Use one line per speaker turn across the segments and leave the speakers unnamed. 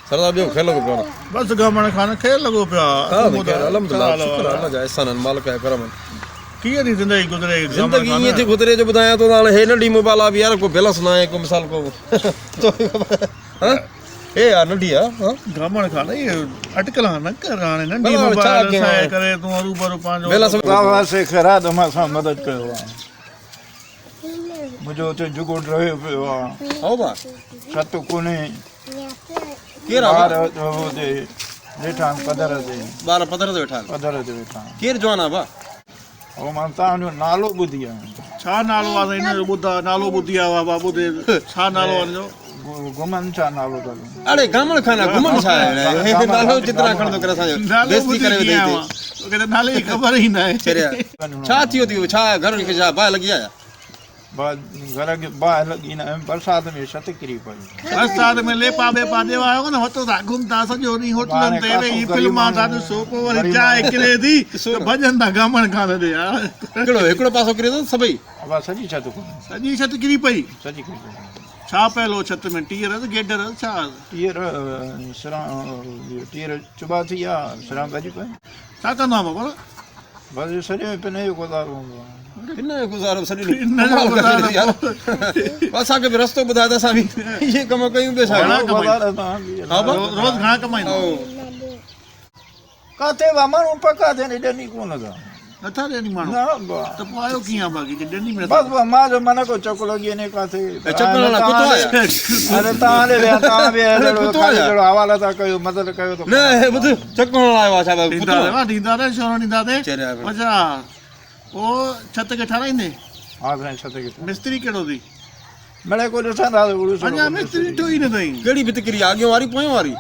सरदार बियो खेल लॻो पियो
बस गमन खान खेल लगो पिया
अल्हम्दुलिल्लाह शुक्र अल्लाह जा एहसान मालिक जा करम
कीअं थी ज़िंदगी गुज़रे
ज़िंदगी ईअं थी गुज़रे जो ॿुधायां थो हाणे हे नंढी मोबाइल आहे यार को बैलेंस न आहे को मिसाल को हे यार नंढी आहे
गमन खान ये अटकल न कर हाणे नंढी मोबाइल सां करे तूं रूबरू पंहिंजो
बैलेंस
बाबा से खरा त मां सां मदद कयो आहे मुंहिंजो हुते जुगुड़ रहियो पियो आहे
हो बा
छत कोन्हे
केरु आहे
होते वेठा पधर ते
ॿार पधर ते वेठा
पधर ते वेठा
केरु जवान आहे बा
ऐं मां तव्हांजो नालो ॿुधी आहे
छा नालो आहे हिन जो ॿुधा नालो ॿुधी आहे बाबू ते छा नालो आहे हिनजो
घुमन छा नालो अथव
अरे गामण खाना घुमण छा आहे नालो चित्रा खण थो करे असांजो बेइज्जती करे ॾेई
तोखे त नाले जी ख़बर ई न आहे
छा थियो थी छा घर खे छा बाहि लॻी आया
घर खे बाहि लॻी न बरसाति में छत किरी पई
बरसाति में लेपा बेपा ॾेवायो न हथो था घुम था सॼो ॾींहुं होटलनि ते वेही फिल्मां था ॾिसो पोइ वरी चांहि किरे थी त भॼनि था गमन खान ते यार
हिकिड़ो पासो किरे थो सभई
सॼी छत कोन्हे
सॼी छत किरी पई
सॼी किरी पई
छा पहलो छत में टीर गेडर छा
टीर चुबा थी आहे सिरां भॼी पई
छा कंदो आहे बाबा
बसि सॼो पिन जो गुज़ारो हूंदो आहे
हिन जो गुज़ारो असांखे बि रस्तो ॿुधाए त असां बि इहे कम कयूं पिया छा
रोज़ घणा कमाईंदा
किथे माण्हू पका थियनि ॾनी कोन था
नथा ॾियनि माण्हू त पोइ आयो कीअं बाक़ी ॾियनि में
बसि मां जो मन को चक लॻी वञे किथे अरे तव्हां बि हवाला था कयो मदद कयो त
न ॿुध चक आयो आहे छा
ॾींदा छो न ॾींदासीं अच्छा पोइ छत खे ठाराईंदे
हा साईं छत खे
मिस्त्री कहिड़ो थी
मिड़े को ॾिसंदा
अञा मिस्त्री ॾिठो ई न अथई
कहिड़ी भित किरी आहे अॻियों वारी पोयों वारी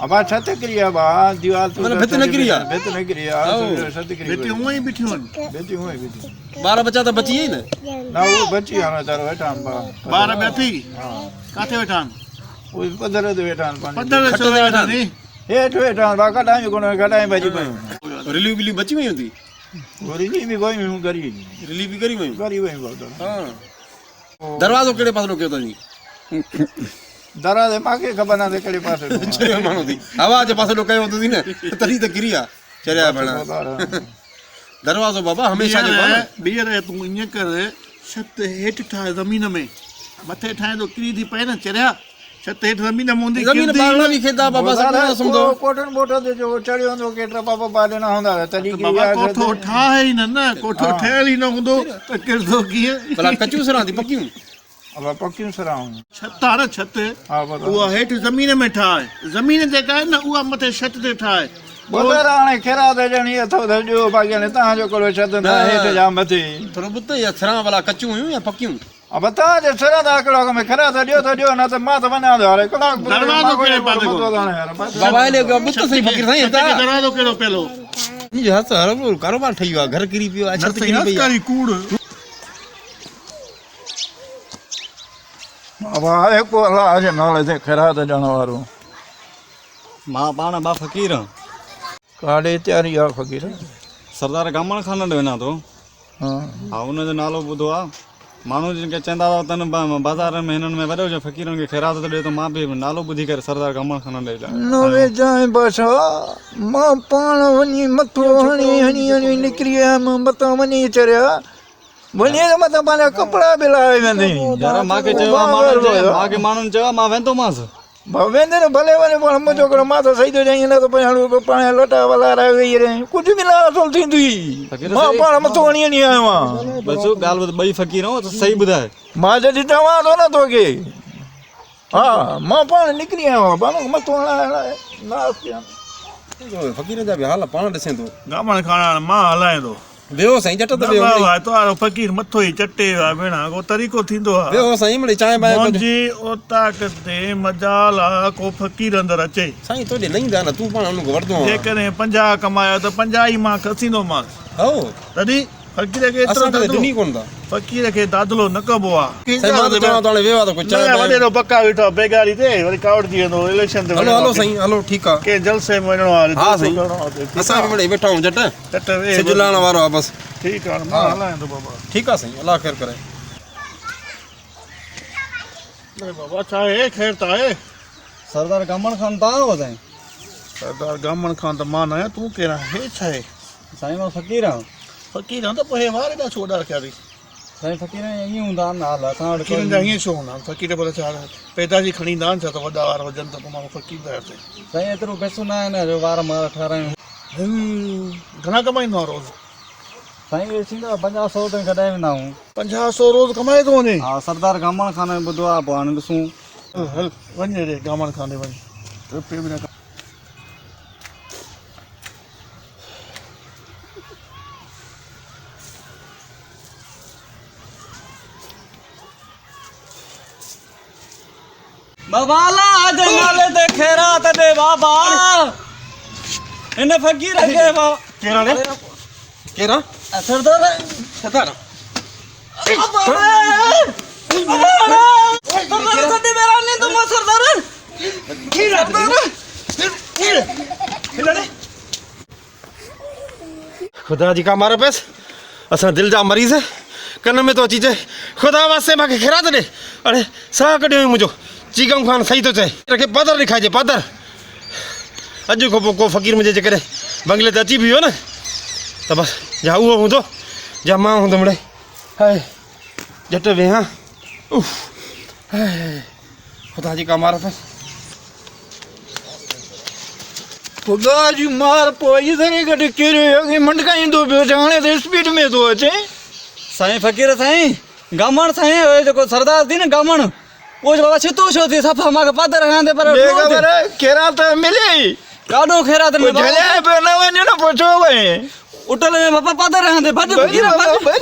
अब छत किरी आहे भाउ दीवार
भित न किरी आहे
भित न किरी आहे छत किरी
भित हूअं ई बीठियूं आहिनि
भित हूअं ई बीठी
ॿार बचा त बची वई
न उहो बची हाणे वीचारो वेठा आहिनि
ॿार ॿ थी किथे वेठा आहिनि
उहे पधर ते वेठा आहिनि
पधर छो वेठा आहिनि
हेठि वेठा आहिनि भाउ कॾहिं कोन कॾहिं भॼी पयूं
रिलीव विलीव बची वई हूंदी
रिली बि वयूं गरी
रिलीव बि करी वयूं
गरी वयूं
दरवाज़ो कहिड़े पासे कयो अथई
दरवाज़े मूंखे ख़बर न कहिड़े पासे
चरियो माण्हू थी हवा जे पासे कयो हूंदी न तॾहिं त किरी आहे चरिया भेण दरवाज़ो बाबा हमेशह
ॿीहर तूं ईअं कर छत हेठि ठाहे ज़मीन में मथे ठाहे थो किरी थी पए न चरिया छत हेठि ज़मीन में हूंदी
कोठनि बोटनि ते जो चढ़ियो हूंदो केतिरा पापा बाॾिना हूंदा तॾहिं
कोठो ठाहे ई न कोठो ठहियल ई न हूंदो त किरंदो कीअं
भला कचियूं सरां थी पकियूं
अब पकियूं सराऊं
छत आहे न छत उहा हेठि ज़मीन में ठाहे ज़मीन जेका आहे न उहा मथे छत ते ठाहे
हाणे खेरा त ॼणी अथव त ॾियो बाक़ी हाणे तव्हांजो कहिड़ो छत न हेठि जा मथे
थोरो ॿुध या सरां भला कचियूं हुयूं या पकियूं
अब तव्हांजे सिर था कलाक में खरा त ॾियो न त मां त वञा थो हाणे कलाक
दरवाज़ो कहिड़े पासे
बाबा ॿुध सही फ़क़ीर साईं
दरवाज़ो कहिड़ो पहिलो
कारोबार ठही वियो आहे घर किरी पियो आहे छत किरी पई आहे
कूड़
अब आहे को अलाह जे नाले ते ख़ैरात ॾियण वारो
मां पाण बा फ़क़ीर
काॾे तयारी आहे फ़क़ीर
सरदार गामण खान ॾे वञा थो हा हुनजो नालो ॿुधो आहे माण्हू जिन खे चवंदा हुआ तन बाज़ार में हिननि में वॾो जो फ़क़ीरनि खे ख़ैरात थो ॾिए त मां बि नालो ॿुधी करे सरदार गामण खान ॾे
नवे जाए बसा मां पाण वञी मथो हणी निकिरी आयमि मथां वञी चढ़िया वञी त मथां पंहिंजा कपिड़ा बि लाहे वेंदई
मूंखे चयो माण्हुनि चयो मां वेंदोमांसि
वेंदे न भले वञे पर मुंहिंजो हिकिड़ो मां त सही थो चई न त पाण लटा वलारा वेही रहे कुझु बि न असुल थींदी मां पाण मथो हणी आयो आहियां
बसि ॻाल्हि ॿई फ़क़ीर हो त सही ॿुधाए
मां जॾहिं चवां थो न तोखे हा मां पाण निकिरी आयो आहियां पाण मथो
फ़क़ीर जा बि हाल पाण ॾिसे थो
गामण खाना मां हलाए थो
वेहो साईं चट त
तो फ़क़ीर मथो ई चटे आहे भेण को तरीक़ो थींदो आहे
वेहो साईं मिड़ई चांहि बांहि
मुंहिंजी ओताक ते मजाल आहे को फ़क़ीर अंदरि अचे
साईं तोॾे न ईंदा न तूं पाण हुनखे वठंदो
जेकॾहिं 50 कमाया त 50 ई मां खसींदोमांसि
हो
तॾहिं फ़क़ीर खे एतिरो
ॾिनी कोन था
फ़क़ीर खे दादलो न कबो आहे
हलो
पका वेठो बेगारी ते वरी कावड़ थी वेंदो इलेक्शन ते
हलो साईं हलो ठीकु आहे
के जलसे में वञणो आहे
हा साईं असां बि मिड़ई वेठा आहियूं
चट
सिजुलाइण वारो आहे बसि
ठीकु आहे मां हलायां थो बाबा
ठीकु आहे साईं अलाह ख़ैर करे
बाबा छा आहे ख़ैर त आहे
सरदार गमन खान तव्हां हो साईं?
सरदार गामण खान त मां न आहियां, तूं केरु आहे? हे छा आहे?
साईं मां फ़क़ीर आहियां।
फ़क़ीर आहे त पोइ हे वार एॾा छो रखिया अथई?
साईं फ़क़ीर ईअं हूंदा आहिनि हाल असां वटि
फ़क़ीरनि जा ईअं छो हूंदा आहिनि? फ़क़ीर भले छा पैदाशी खणी ईंदा आहिनि छा त वॾा वार हुजनि त पोइ माण्हू फ़क़ीर था थिए।
साईं एतिरो पैसो न आहे न जो वार मार ठारायूं।
घणा कमाईंदो आहे रोज़?
साईं इहे थींदा 50-100 ताईं कढाए वेंदा आहियूं।
50-100 रोज़ कमाए थो वञे?
हा सरदार गमन खान ॿुधो आहे, पोइ हाणे ॾिसूं।
हल वञ रे गामण खान वञ, रुपये बि न
बाबाला आज नाले ते खैरात दे बाबा इन फ़क़ीर के बाबा
केरा ने केरा
सरदार
सरदार
कटे मेरा नहीं तुम सरदार
खुदा जी का मारो पैस असां दिल जा मरीज़ कन में तो अची चए खुदा वास्ते मूंखे खैरात ॾे। अड़े साह कढियो मुंहिंजो चीगम खान सही तो चए रखे पादर ॾेखारिजे पादर। अॼु खां पोइ को फ़क़ीर मुंहिंजे जेकॾहिं बंगले ते अची बि वियो न त बसि जा उहो हूंदो जा मां हूंदुमि ड़े। हाय झटि वेहां उफ हाय खुदा जी का मारो पैस।
खुदा जी मार पोइ इधर गॾु किरियो अॻे मंडकाईंदो पियो छा, हाणे त स्पीड में थो अचे।
साईं फ़क़ीर साईं गमन साईं उहो जेको सरदार थी न गमन उहो बाबा छितो छो थी सफ़ा मूंखे पादर हणंदे पर
ख़बर केरा त मिले
ॾाढो खैरात में
झलिया पियो न वञे न पोइ छो वञे
उटल में बाबा पादर हणंदे भॼ फ़क़ीर भॼ।